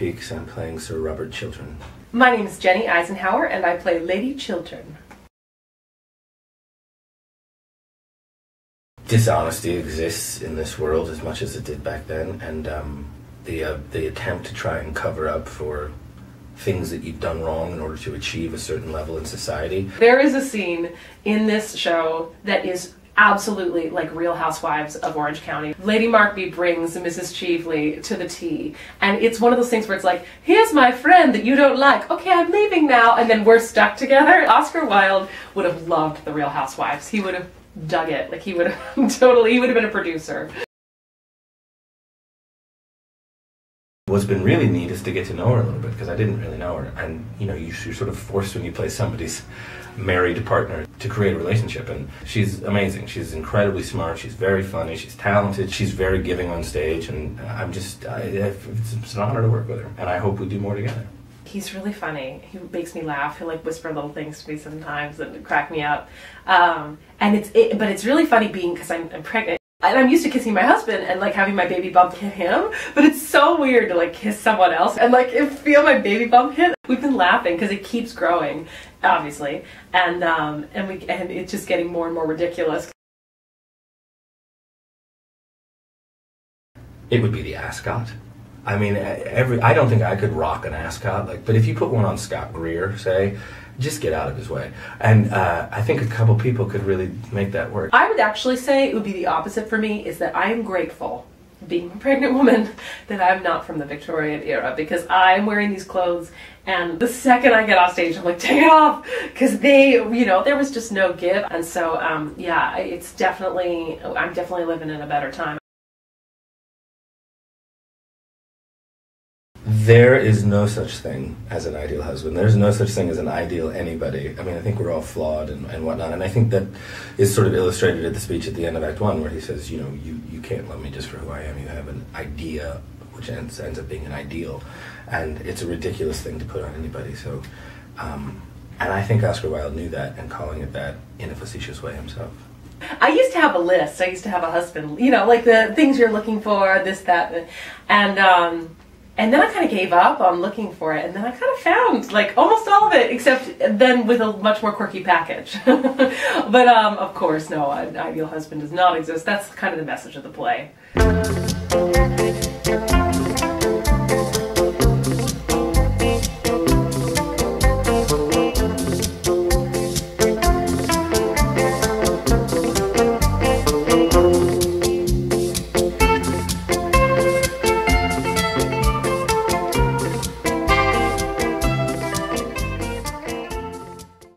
Peaks. I'm playing Sir Robert Chiltern. My name is Jennie Eisenhower, and I play Lady Chiltern. Dishonesty exists in this world as much as it did back then, and the attempt to try and cover up for things that you've done wrong in order to achieve a certain level in society. There is a scene in this show that is absolutely like Real Housewives of Orange County. Lady Markby brings Mrs. Cheveley to the tea, and it's one of those things where it's like, here's my friend that you don't like, okay, I'm leaving now, and then we're stuck together. Oscar Wilde would have loved the Real Housewives. He would have dug it. Like, he would have totally, he would have been a producer. What's been really neat is to get to know her a little bit, because I didn't really know her. And, you know, you're sort of forced when you play somebody's married partner to create a relationship. And she's amazing. She's incredibly smart. She's very funny. She's talented. She's very giving on stage. And it's an honor to work with her. And I hope we do more together. He's really funny. He makes me laugh. He'll like whisper little things to me sometimes and crack me up. But it's really funny being, because I'm pregnant. And I'm used to kissing my husband and like having my baby bump hit him, but it's so weird to like kiss someone else and like feel my baby bump hit. We've been laughing because it keeps growing, obviously, and it's just getting more and more ridiculous. It would be the ascot. I mean, I don't think I could rock an ascot, but if you put one on Scott Greer, say, just get out of his way. And I think a couple people could really make that work. I would actually say it would be the opposite for me, is that I am grateful, being a pregnant woman, that I'm not from the Victorian era, because I'm wearing these clothes, and the second I get off stage, I'm like, take it off, because there was just no give. And so, yeah, I'm definitely living in a better time. There is no such thing as an ideal husband. There's no such thing as an ideal anybody. I mean, I think we're all flawed and whatnot, and I think that is sort of illustrated at the speech at the end of Act 1, where he says, you know, you can't love me just for who I am. You have an idea, which ends up being an ideal, and it's a ridiculous thing to put on anybody. So, and I think Oscar Wilde knew that, and calling it that in a facetious way himself. I used to have a list. I used to have a husband, you know, like the things you're looking for, this, that, and then I kind of gave up on looking for it, and then I kind of found like almost all of it, except then with a much more quirky package. But of course, no, an ideal husband does not exist. That's kind of the message of the play.